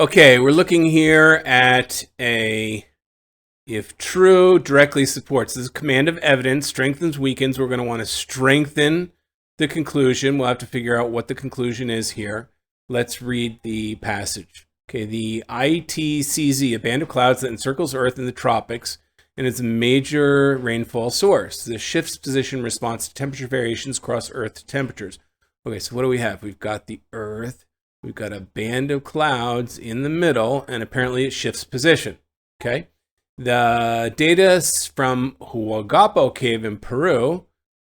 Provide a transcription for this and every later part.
Okay, we're looking here at a if true directly supports. This is command of evidence, strengthens, weakens. We're going to want to strengthen the conclusion. We'll have to figure out what the conclusion is here. Let's read the passage. Okay, the ITCZ, a band of clouds that encircles Earth in the tropics, and it's a major rainfall source. This shifts position in response to temperature variations across Earth temperatures. Okay, so what do we have? We've got the Earth. We've got a band of clouds in the middle, and apparently it shifts position. Okay, the data from Huaguapo Cave in Peru,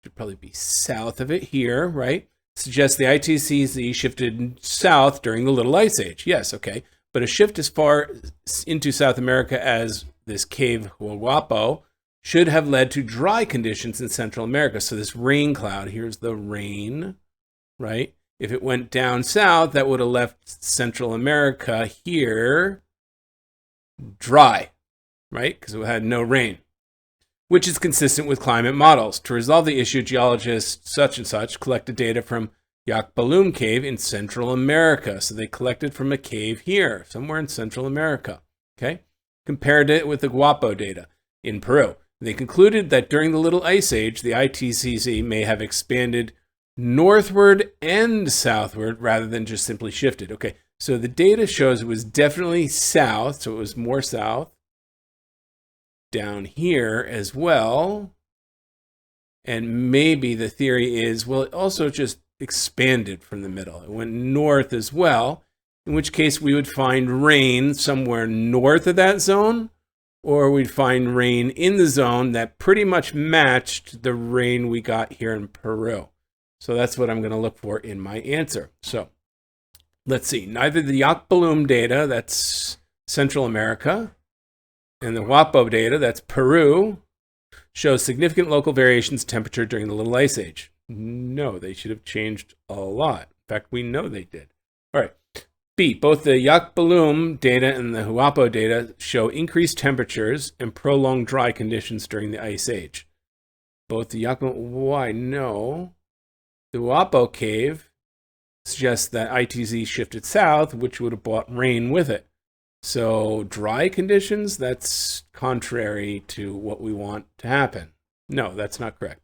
should probably be south of it here, right? Suggests the ITCZ shifted south during the Little Ice Age. Yes, okay, but a shift as far into South America as this cave Huaguapo should have led to dry conditions in Central America. So this rain cloud, here's the rain, right? If it went down south, that would have left Central America here dry, right? Because it had no rain, which is consistent with climate models. To resolve the issue, geologists such and such collected data from Yacbalum Cave in Central America. So they collected from a cave here, somewhere in Central America, okay? Compared it with the Guapo data in Peru. They concluded that during the Little Ice Age, the ITCZ may have expanded northward and southward rather than just simply shifted. Okay, so the data shows it was definitely south, so it was more south. Down here as well. And maybe the theory is, well, it also just expanded from the middle. It went north as well, in which case we would find rain somewhere north of that zone, or we'd find rain in the zone that pretty much matched the rain we got here in Peru. So that's what I'm going to look for in my answer. So let's see. Neither the Yacbalum data, that's Central America, and the Huapo data, that's Peru, shows significant local variations in temperature during the Little Ice Age. No, they should have changed a lot. In fact, we know they did. All right. B, both the Yacbalum data and the Huapo data show increased temperatures and prolonged dry conditions during the Ice Age. Both the Yacbalum, why? No. The Huapo cave suggests that ITZ shifted south, which would have brought rain with it. So dry conditions, that's contrary to what we want to happen. No, that's not correct.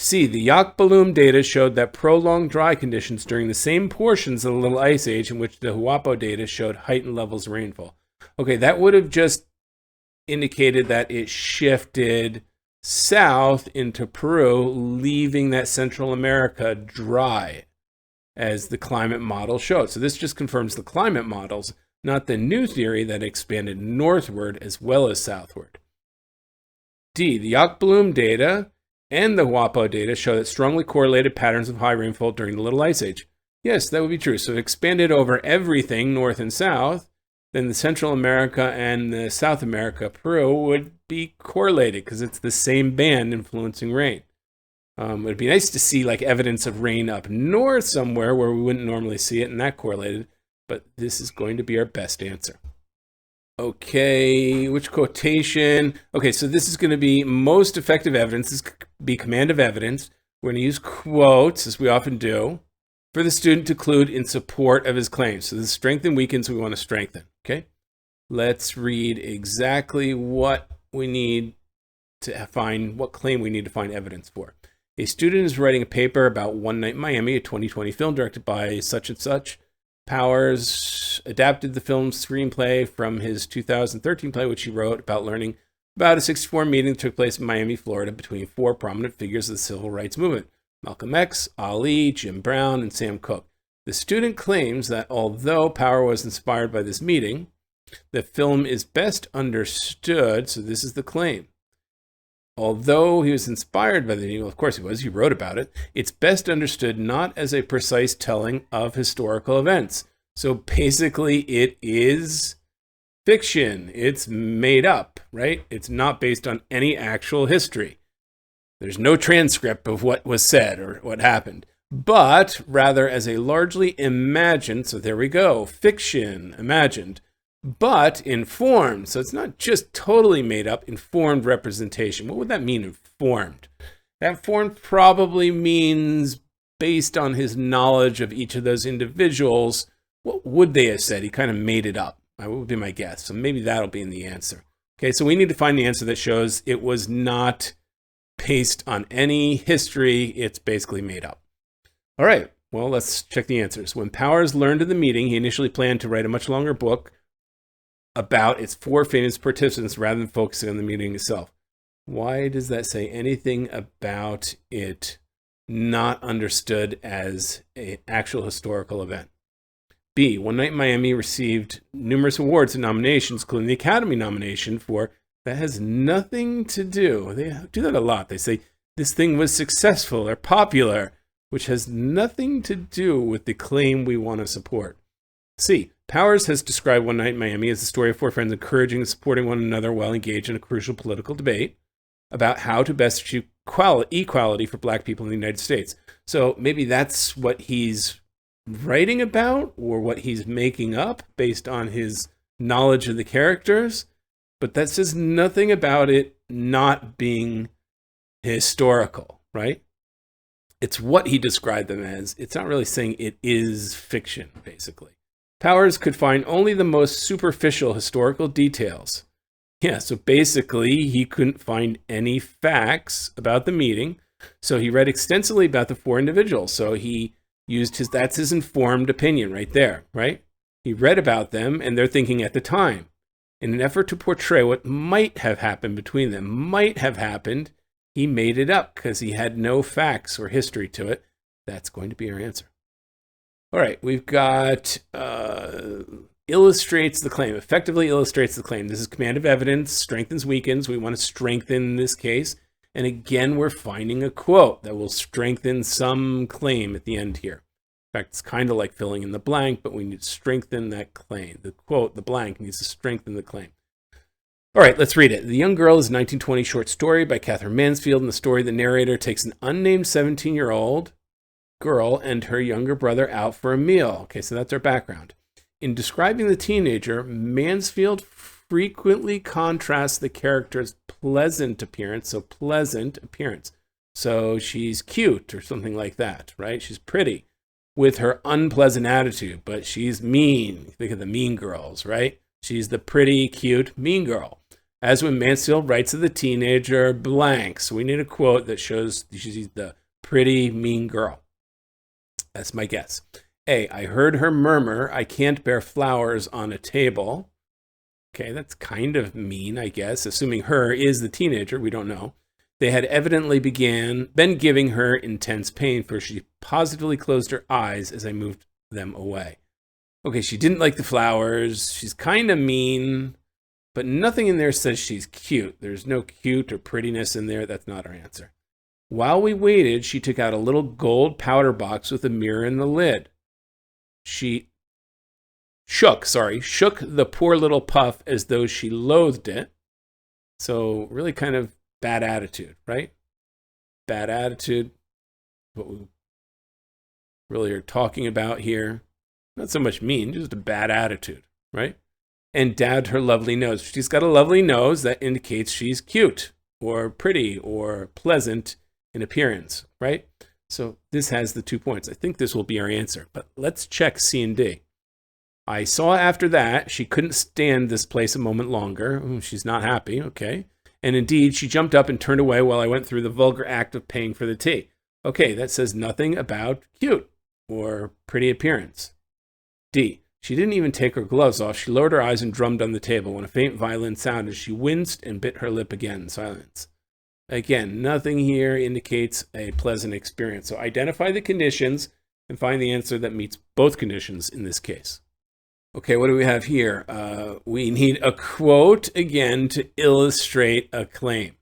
C, the Yacbalum data showed that prolonged dry conditions during the same portions of the Little Ice Age in which the Huapo data showed heightened levels of rainfall. Okay, that would have just indicated that it shifted south into Peru, leaving that Central America dry, as the climate model showed. So this just confirms the climate models, not the new theory that expanded northward as well as southward. D, the Yacbalum data and the Huapo data show that strongly correlated patterns of high rainfall during the Little Ice Age. Yes, that would be true. So if it expanded over everything, north and south, then the Central America and the South America, Peru, would be correlated because it's the same band influencing rain. It would be nice to see like evidence of rain up north somewhere where we wouldn't normally see it, and that correlated. But this is going to be our best answer. Okay, which quotation? Okay, so this is going to be most effective evidence. This could be command of evidence. We're going to use quotes, as we often do, for the student to conclude in support of his claims. So the strength and weakens we want to strengthen. Okay, let's read exactly what we need to find, what claim we need to find evidence for. A student is writing a paper about One Night in Miami, a 2020 film directed by such and such. Powers adapted the film's screenplay from his 2013 play, which he wrote about learning about a 64 meeting that took place in Miami, Florida, between four prominent figures of the civil rights movement: Malcolm X, Ali, Jim Brown, and Sam Cooke. The student claims that although Power was inspired by this meeting, the film is best understood, so this is the claim. Although he was inspired by the meeting, well, of course he was, he wrote about it, it's best understood not as a precise telling of historical events. So basically it is fiction. It's made up, right? It's not based on any actual history. There's no transcript of what was said or what happened, but rather as a largely imagined, so there we go, fiction, imagined, but informed. So it's not just totally made up, informed representation. What would that mean, informed? That formed probably means based on his knowledge of each of those individuals What would they have said? He kind of made it up. That would be my guess. So maybe that'll be in the answer. Okay, so we need to find the answer that shows it was not based on any history. It's basically made up. All right, well, let's check the answers. When Powers learned of the meeting, he initially planned to write a much longer book about its 4 famous participants rather than focusing on the meeting itself. Why does that say anything about it not understood as an actual historical event? B, One Night in Miami received numerous awards and nominations, including the Academy nomination for that has nothing to do. They do that a lot. They say this thing was successful or popular, which has nothing to do with the claim we want to support. C, Powers has described One Night in Miami as the story of 4 friends encouraging and supporting one another while engaged in a crucial political debate about how to best achieve equality for Black people in the United States. So maybe that's what he's writing about or what he's making up based on his knowledge of the characters, but that says nothing about it not being historical, right? It's what he described them as. It's not really saying it is fiction, basically. Powers could find only the most superficial historical details. Yeah, so basically he couldn't find any facts about the meeting, so he read extensively about the 4 individuals. So he used that's his informed opinion right there, right? He read about them and their thinking at the time. In an effort to portray what might have happened between them, he made it up because he had no facts or history to it. That's going to be our answer. All right, we've got illustrates the claim, effectively illustrates the claim. This is command of evidence, strengthens, weakens. We want to strengthen this case. And again, we're finding a quote that will strengthen some claim at the end here. In fact, it's kind of like filling in the blank, but we need to strengthen that claim. The quote, the blank, needs to strengthen the claim. All right, let's read it. The Young Girl is a 1920 short story by Catherine Mansfield. In the story, the narrator takes an unnamed 17-year-old girl and her younger brother out for a meal. Okay, so that's our background. In describing the teenager, Mansfield frequently contrasts the character's pleasant appearance, so she's cute or something like that, right? She's pretty, with her unpleasant attitude, but she's mean. Think of the Mean Girls, right? She's the pretty, cute, mean girl. As when Mansfield writes of the teenager, blank. So we need a quote that shows she's the pretty, mean girl. That's my guess. A, I heard her murmur, I can't bear flowers on a table. Okay, that's kind of mean, I guess, assuming her is the teenager. We don't know. They had evidently been giving her intense pain, for she positively closed her eyes as I moved them away. Okay, she didn't like the flowers. She's kind of mean, but nothing in there says she's cute. There's no cute or prettiness in there. That's not our answer. While we waited, she took out a little gold powder box with a mirror in the lid. She shook the poor little puff as though she loathed it. So really kind of bad attitude, right? Bad attitude, what we really are talking about here. Not so much mean, just a bad attitude, right? And dabbed her lovely nose. She's got a lovely nose that indicates she's cute or pretty or pleasant in appearance, right? So this has the 2 points. I think this will be our answer, but let's check C and D. I saw after that she couldn't stand this place a moment longer. She's not happy, okay. And indeed, she jumped up and turned away while I went through the vulgar act of paying for the tea. Okay, that says nothing about cute or pretty appearance. D, she didn't even take her gloves off. She lowered her eyes and drummed on the table. When a faint violin sounded, she winced and bit her lip again in silence. Again, nothing here indicates a pleasant experience. So identify the conditions and find the answer that meets both conditions in this case. Okay, what do we have here? We need a quote, again, to illustrate a claim.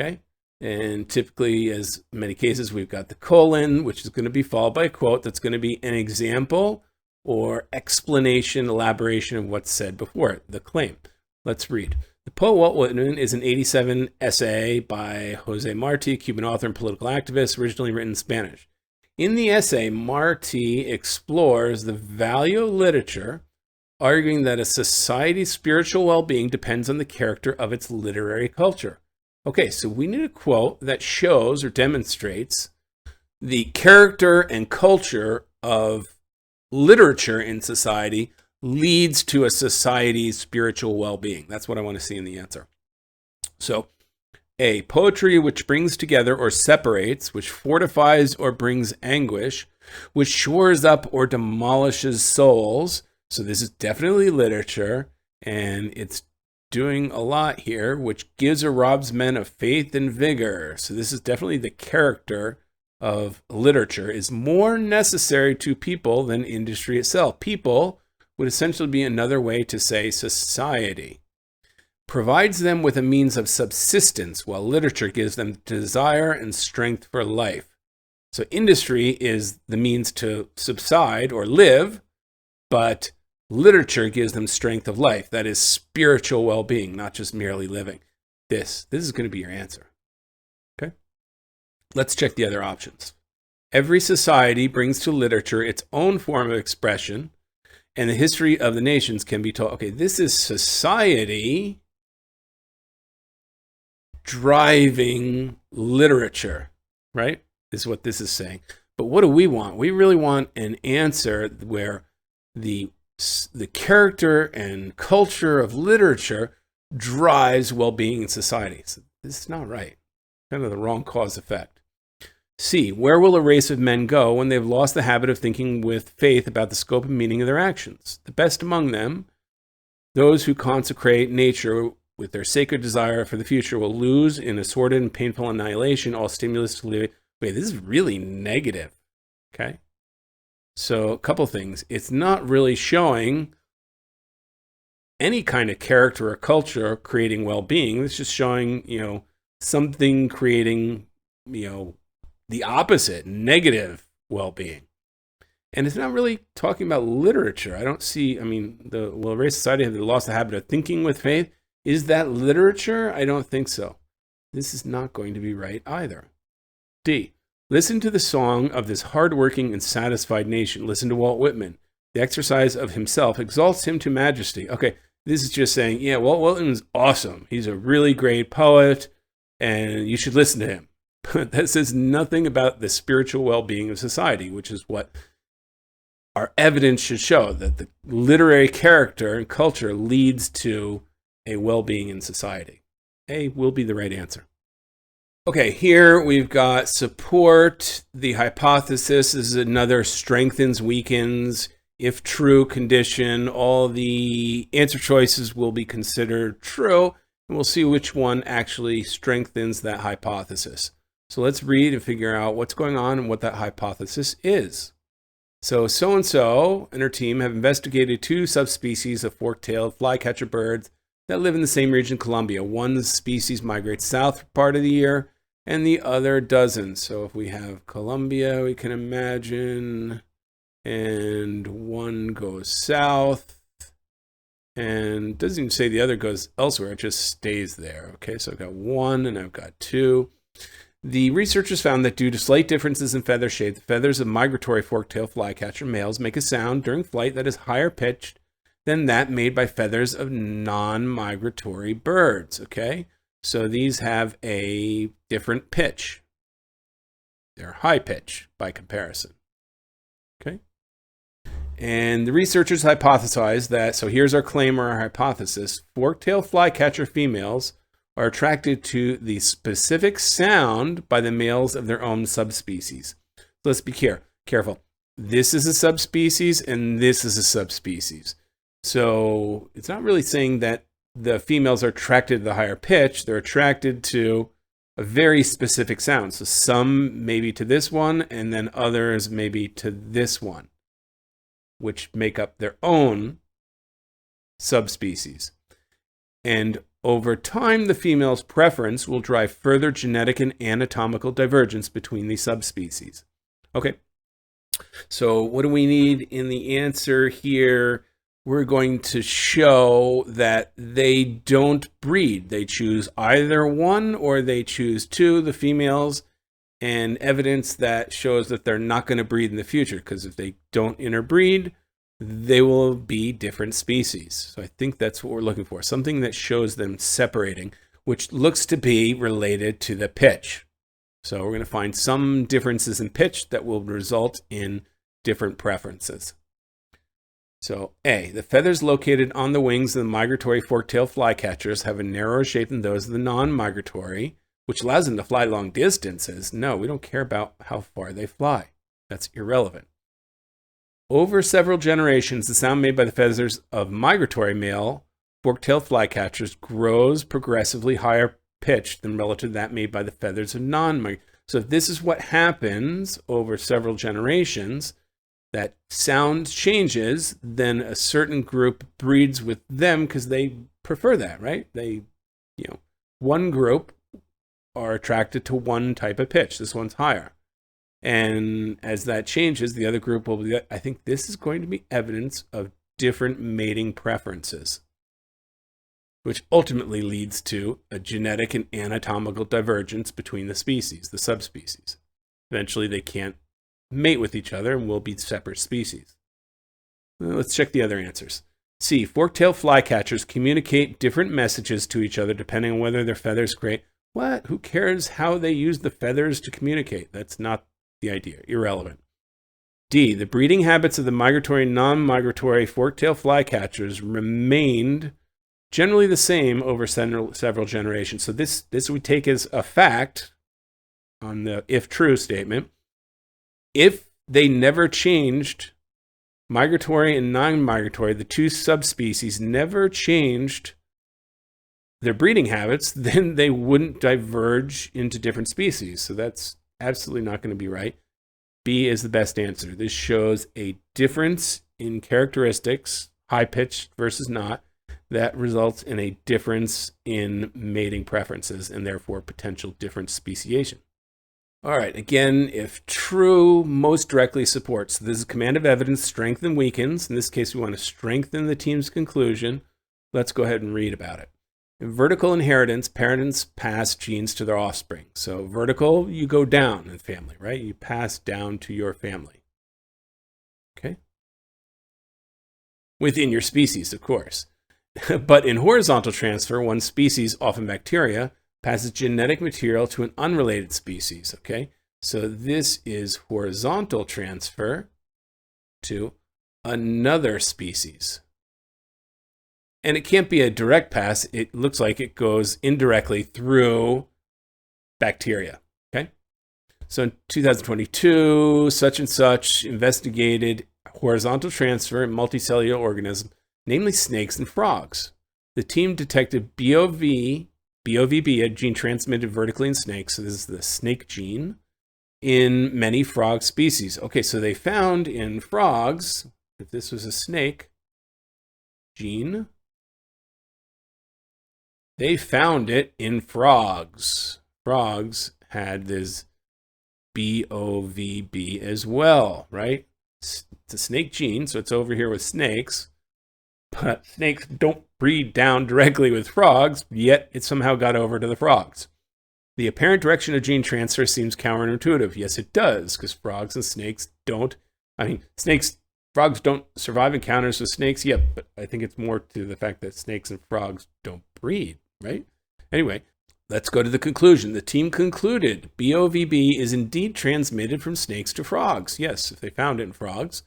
Okay? And typically, as in many cases, we've got the colon, which is going to be followed by a quote that's going to be an example or explanation, elaboration of what's said before it, the claim. Let's read. The poet Walt Whitman is an 1987 essay by Jose Marti, Cuban author and political activist, originally written in Spanish. In the essay, Marti explores the value of literature, arguing that a society's spiritual well-being depends on the character of its literary culture. Okay, so we need a quote that shows or demonstrates the character and culture of literature in society leads to a society's spiritual well-being. That's what I want to see in the answer. So, A, poetry which brings together or separates, which fortifies or brings anguish, which shores up or demolishes souls. So this is definitely literature, and it's doing a lot here, which gives or robs men of faith and vigor. So this is definitely the character of literature, is more necessary to people than industry itself. People would essentially be another way to say society. Provides them with a means of subsistence, while literature gives them desire and strength for life. So industry is the means to subside or live, but literature gives them strength of life. That is spiritual well-being, not just merely living. This is going to be your answer. Okay? Let's check the other options. Every society brings to literature its own form of expression, and the history of the nations can be told. Okay, this is society driving literature, right? Is what this is saying. But what do we want? We really want an answer where the character and culture of literature drives well-being in society. So this is not right. Kind of the wrong cause effect. C, where will a race of men go when they've lost the habit of thinking with faith about the scope and meaning of their actions? The best among them, those who consecrate nature with their sacred desire for the future, will lose in a sordid and painful annihilation all stimulus to live. Wait, this is really negative. Okay. So a couple things. It's not really showing any kind of character or culture creating well-being. It's just showing, something creating, the opposite, negative well-being. And it's not really talking about literature. I don't see, will race society have lost the habit of thinking with faith? Is that literature? I don't think so. This is not going to be right either. D, listen to the song of this hardworking and satisfied nation. Listen to Walt Whitman. The exercise of himself exalts him to majesty. Okay, this is just saying, yeah, Walt Whitman's awesome. He's a really great poet, and you should listen to him. But that says nothing about the spiritual well-being of society, which is what our evidence should show, that the literary character and culture leads to a well-being in society. A will be the right answer. Okay, here we've got support the hypothesis. This is another strengthens, weakens, if true condition. All the answer choices will be considered true, and we'll see which one actually strengthens that hypothesis. So let's read and figure out what's going on and what that hypothesis is. So-and-so and her team have investigated two subspecies of fork-tailed flycatcher birds that live in the same region, Colombia. One species migrates south for part of the year, and the other doesn't. So if we have Colombia, we can imagine, and one goes south, and doesn't even say the other goes elsewhere, it just stays there. Okay, so I've got one and I've got two. The researchers found that due to slight differences in feather shape, the feathers of migratory fork-tailed flycatcher males make a sound during flight that is higher pitched than that made by feathers of non-migratory birds, okay? So these have a different pitch. They're high pitch by comparison, okay? And the researchers hypothesized that, so here's our claim or our hypothesis, fork-tailed flycatcher females are attracted to the specific sound by the males of their own subspecies. So let's be careful. This is a subspecies and this is a subspecies. So it's not really saying that the females are attracted to the higher pitch. They're attracted to a very specific sound. So some maybe to this one, and then others maybe to this one, which make up their own subspecies. And over time, the female's preference will drive further genetic and anatomical divergence between these subspecies. Okay, so what do we need in the answer here? We're going to show that they don't breed. They choose either one or they choose two, the females, and evidence that shows that they're not going to breed in the future, because if they don't interbreed, they will be different species. So I think that's what we're looking for, something that shows them separating, which looks to be related to the pitch. So we're going to find some differences in pitch that will result in different preferences. So A, the feathers located on the wings of the migratory fork-tailed flycatchers have a narrower shape than those of the non-migratory, which allows them to fly long distances. No, we don't care about how far they fly. That's irrelevant. Over several generations, the sound made by the feathers of migratory male fork-tailed flycatchers grows progressively higher pitched than relative to that made by the feathers of non-migratory. So if this is what happens over several generations, that sound changes, then a certain group breeds with them because they prefer that, right? One group are attracted to one type of pitch. This one's higher. And as that changes, the other group will be, I think this is going to be evidence of different mating preferences, which ultimately leads to a genetic and anatomical divergence between the species, the subspecies. Eventually, they can't mate with each other and will be separate species. Let's check the other answers. C, fork-tailed flycatchers communicate different messages to each other depending on whether their feathers create. What? Who cares how they use the feathers to communicate? That's not the idea. Irrelevant. D, the breeding habits of the migratory and non-migratory fork-tailed flycatchers remained generally the same over several generations. So this we take as a fact on the if true statement. If they never changed, migratory and non-migratory, the two subspecies never changed their breeding habits, then they wouldn't diverge into different species. So that's absolutely not going to be right. B is the best answer. This shows a difference in characteristics, high-pitched versus not, that results in a difference in mating preferences and therefore potential different speciation. All right, again, if true, most directly supports. This is command of evidence, strengthen weakens. In this case, we want to strengthen the team's conclusion. Let's go ahead and read about it. In vertical inheritance, parents pass genes to their offspring. So vertical, you go down in family, right? You pass down to your family. Okay? Within your species, of course. But in horizontal transfer, one species, often bacteria, passes genetic material to an unrelated species, okay? So this is horizontal transfer to another species. And it can't be a direct pass. It looks like it goes indirectly through bacteria, okay? So in 2022, such and such investigated horizontal transfer in multicellular organisms, namely snakes and frogs. The team detected BOVB, a gene transmitted vertically in snakes. So this is the snake gene in many frog species. Okay, so they found in frogs, if this was a snake gene, they found it in frogs. Frogs had this BOVB as well, right? It's a snake gene, so it's over here with snakes. But snakes don't breed down directly with frogs, yet it somehow got over to the frogs. The apparent direction of gene transfer seems counterintuitive. Yes, it does, because frogs and snakes don't. Frogs don't survive encounters with snakes. Yep, but I think it's more to the fact that snakes and frogs don't breed, right? Anyway, let's go to the conclusion. The team concluded BOVB is indeed transmitted from snakes to frogs. Yes, if they found it in frogs.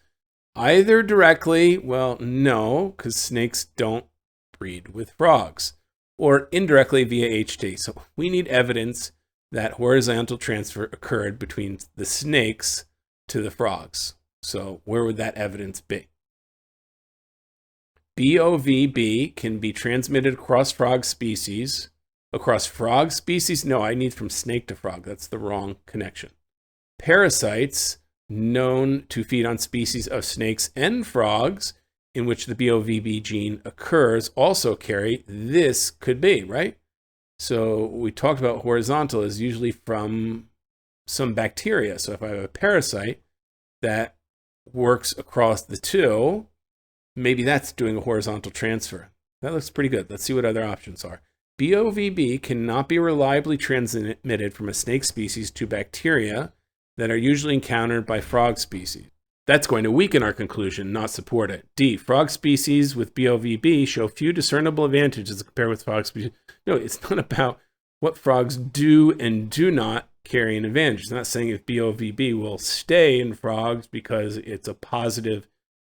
Either directly, well, no, because snakes don't breed with frogs, or indirectly via HT. So we need evidence that horizontal transfer occurred between the snakes to the frogs. So where would that evidence be? BOVB can be transmitted across frog species. Across frog species? No, I need from snake to frog. That's the wrong connection. Parasites known to feed on species of snakes and frogs in which the BOVB gene occurs also carry. This could be, right? So we talked about horizontal is usually from some bacteria. So if I have a parasite that works across the two, maybe that's doing a horizontal transfer. That looks pretty good. Let's see what other options are. BOVB cannot be reliably transmitted from a snake species to bacteria that are usually encountered by frog species. That's going to weaken our conclusion, not support it. D, frog species with BOVB show few discernible advantages compared with frog species. No, it's not about what frogs do and do not carry an advantage. It's not saying if BOVB will stay in frogs because it's a positive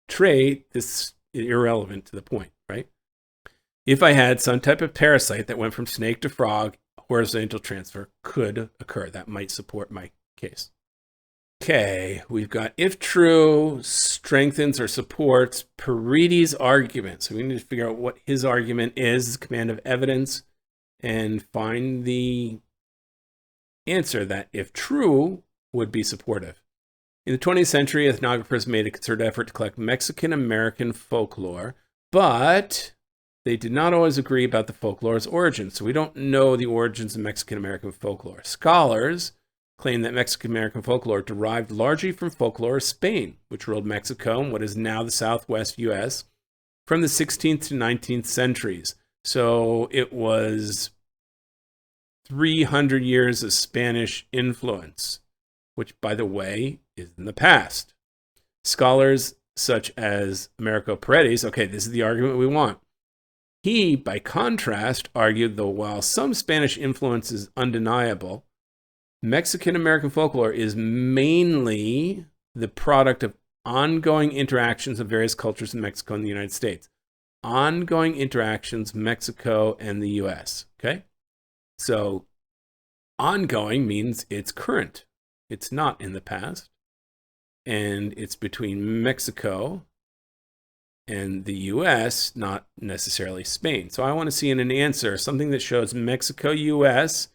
trait. This irrelevant to the point, right? If I had some type of parasite that went from snake to frog, horizontal transfer could occur. That might support my case. Okay, we've got if true, strengthens or supports Paredes' argument. So we need to figure out what his argument is, command of evidence, and find the answer that, if true, would be supportive. In the 20th century, ethnographers made a concerted effort to collect Mexican-American folklore, but they did not always agree about the folklore's origins. So we don't know the origins of Mexican-American folklore. Scholars claim that Mexican-American folklore derived largely from folklore of Spain, which ruled Mexico and what is now the southwest U.S. from the 16th to 19th centuries. So it was 300 years of Spanish influence, which, by the way, is in the past. Scholars such as Americo Paredes, okay, this is the argument we want. He, by contrast, argued that while some Spanish influence is undeniable, Mexican-American folklore is mainly the product of ongoing interactions of various cultures in Mexico and the United States. Ongoing interactions, Mexico and the US, okay? So ongoing means it's current. It's not in the past. And it's between Mexico and the US, not necessarily Spain. So I want to see in an answer something that shows Mexico, US,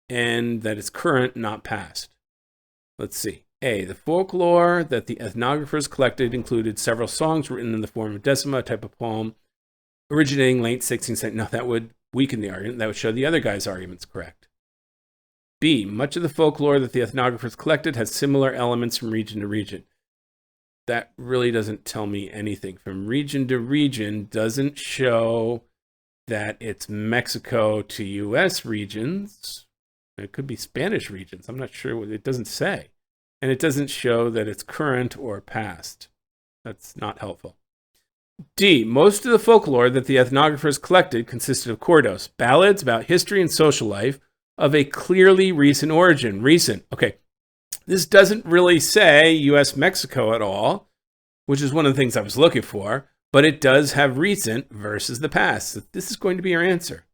and that it's current, not past. Let's see. A, the folklore that the ethnographers collected included several songs written in the form of decima, a type of poem, originating late 16th century. Now, that would weaken the argument. That would show the other guy's argument's correct. B, much of the folklore that the ethnographers collected has similar elements from region to region. That really doesn't tell me anything. From region to region doesn't show that it's Mexico to US regions. It could be Spanish regions. I'm not sure. It doesn't say. And it doesn't show that it's current or past. That's not helpful. D, most of the folklore that the ethnographers collected consisted of corridos, ballads about history and social life of a clearly recent origin. Recent. Okay. This doesn't really say US-Mexico at all, which is one of the things I was looking for, but it does have recent versus the past. So this is going to be our answer.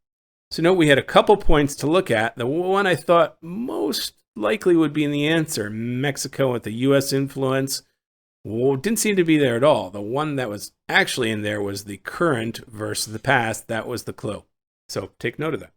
So note we had a couple points to look at. The one I thought most likely would be in the answer, Mexico with the US influence, didn't seem to be there at all. The one that was actually in there was the current versus the past. That was the clue. So take note of that.